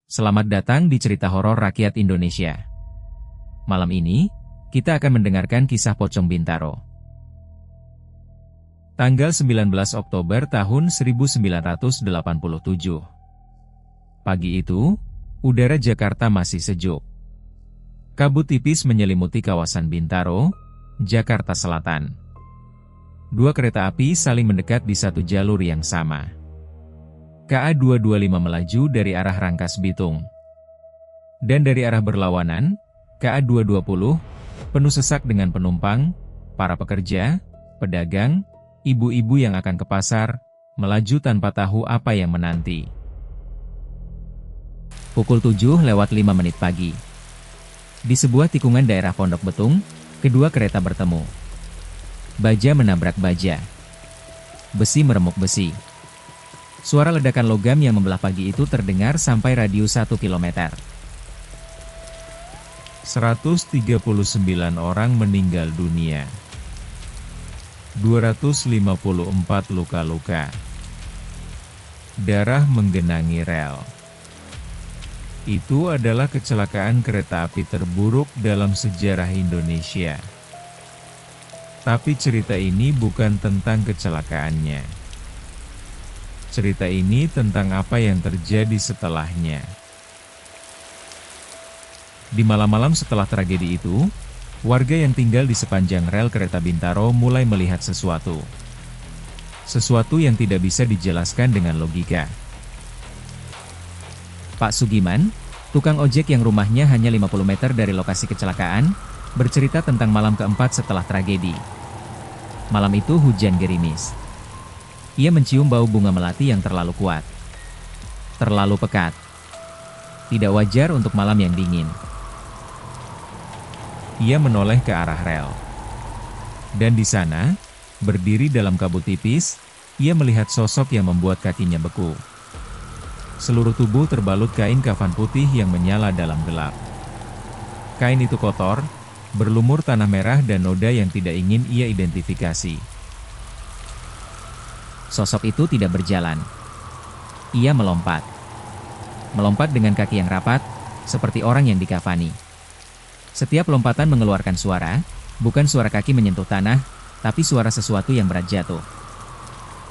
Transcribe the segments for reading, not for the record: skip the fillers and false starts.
Selamat datang di cerita horor rakyat Indonesia. Malam ini, kita akan mendengarkan kisah Pocong Bintaro. Tanggal 19 Oktober tahun 1987. Pagi itu, udara Jakarta masih sejuk. Kabut tipis menyelimuti kawasan Bintaro, Jakarta Selatan. Dua kereta api saling mendekat di satu jalur yang sama. KA 225 melaju dari arah Rangkas Bitung. Dan dari arah berlawanan, KA 220, penuh sesak dengan penumpang, para pekerja, pedagang, ibu-ibu yang akan ke pasar, melaju tanpa tahu apa yang menanti. Pukul 7:05 pagi. Di sebuah tikungan daerah Pondok Betung, kedua kereta bertemu. Baja menabrak baja. Besi meremuk besi. Suara ledakan logam yang membelah pagi itu terdengar sampai radius 1 km. 139 orang meninggal dunia. 254 luka-luka. Darah menggenangi rel. Itu adalah kecelakaan kereta api terburuk dalam sejarah Indonesia. Tapi cerita ini bukan tentang kecelakaannya. Cerita ini tentang apa yang terjadi setelahnya. Di malam-malam setelah tragedi itu, warga yang tinggal di sepanjang rel kereta Bintaro mulai melihat sesuatu. Sesuatu yang tidak bisa dijelaskan dengan logika. Pak Sugiman, tukang ojek yang rumahnya hanya 50 meter dari lokasi kecelakaan, bercerita tentang malam keempat setelah tragedi. Malam itu hujan gerimis. Ia mencium bau bunga melati yang terlalu kuat. Terlalu pekat. Tidak wajar untuk malam yang dingin. Ia menoleh ke arah rel. Dan di sana, berdiri dalam kabut tipis, ia melihat sosok yang membuat kakinya beku. Seluruh tubuh terbalut kain kafan putih yang menyala dalam gelap. Kain itu kotor, berlumur tanah merah dan noda yang tidak ingin ia identifikasi. Sosok itu tidak berjalan. Ia melompat. Melompat dengan kaki yang rapat, seperti orang yang dikafani. Setiap lompatan mengeluarkan suara, bukan suara kaki menyentuh tanah, tapi suara sesuatu yang berat jatuh.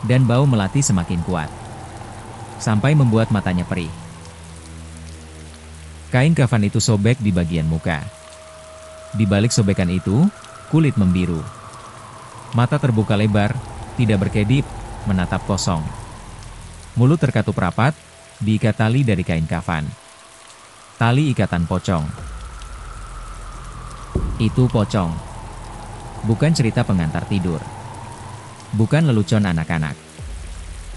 Dan bau melati semakin kuat. Sampai membuat matanya perih. Kain kafan itu sobek di bagian muka. Di balik sobekan itu, kulit membiru. Mata terbuka lebar, tidak berkedip, menatap kosong. Mulut terkatup rapat, diikat tali dari kain kafan. Tali ikatan pocong. Itu pocong. Bukan cerita pengantar tidur. Bukan lelucon anak-anak.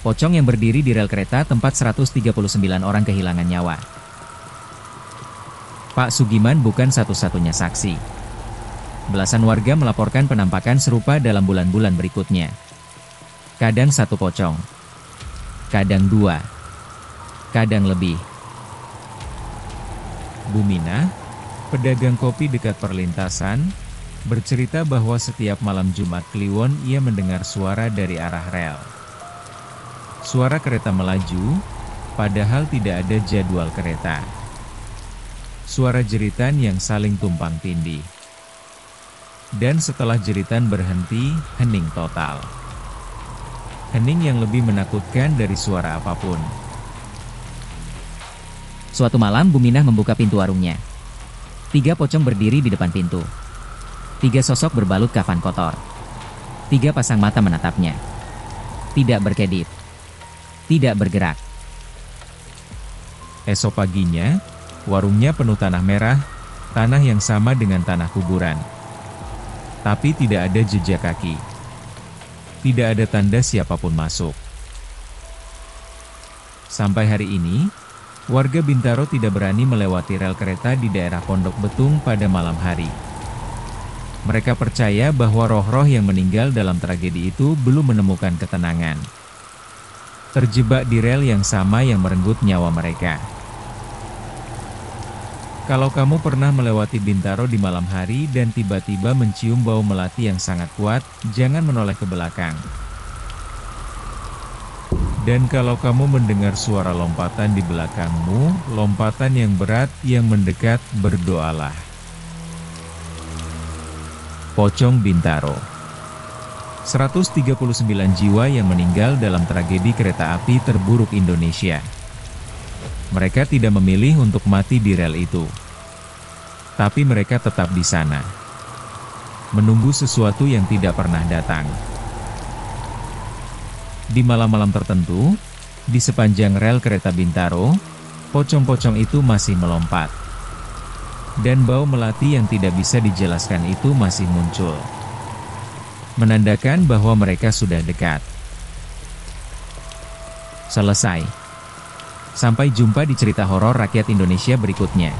Pocong yang berdiri di rel kereta tempat 139 orang kehilangan nyawa. Pak Sugiman bukan satu-satunya saksi. Belasan warga melaporkan penampakan serupa dalam bulan-bulan berikutnya. Kadang satu pocong, kadang dua, kadang lebih. Bumina, pedagang kopi dekat perlintasan, bercerita bahwa setiap malam Jumat Kliwon ia mendengar suara dari arah rel. Suara kereta melaju, padahal tidak ada jadwal kereta. Suara jeritan yang saling tumpang tindih. Dan setelah jeritan berhenti, hening total. Hening yang lebih menakutkan dari suara apapun. Suatu malam Buminah membuka pintu warungnya. 3 pocong berdiri di depan pintu. 3 sosok berbalut kafan kotor. 3 pasang mata menatapnya. Tidak berkedip. Tidak bergerak. Esok paginya, warungnya penuh tanah merah, tanah yang sama dengan tanah kuburan. Tapi tidak ada jejak kaki. Tidak ada tanda siapapun masuk. Sampai hari ini, warga Bintaro tidak berani melewati rel kereta di daerah Pondok Betung pada malam hari. Mereka percaya bahwa roh-roh yang meninggal dalam tragedi itu belum menemukan ketenangan. Terjebak di rel yang sama yang merenggut nyawa mereka. Kalau kamu pernah melewati Bintaro di malam hari dan tiba-tiba mencium bau melati yang sangat kuat, jangan menoleh ke belakang. Dan kalau kamu mendengar suara lompatan di belakangmu, lompatan yang berat yang mendekat, berdoalah. Pocong Bintaro. 139 jiwa yang meninggal dalam tragedi kereta api terburuk Indonesia. Mereka tidak memilih untuk mati di rel itu. Tapi mereka tetap di sana. Menunggu sesuatu yang tidak pernah datang. Di malam-malam tertentu, di sepanjang rel kereta Bintaro, pocong-pocong itu masih melompat. Dan bau melati yang tidak bisa dijelaskan itu masih muncul. Menandakan bahwa mereka sudah dekat. Selesai. Sampai jumpa di cerita horor rakyat Indonesia berikutnya.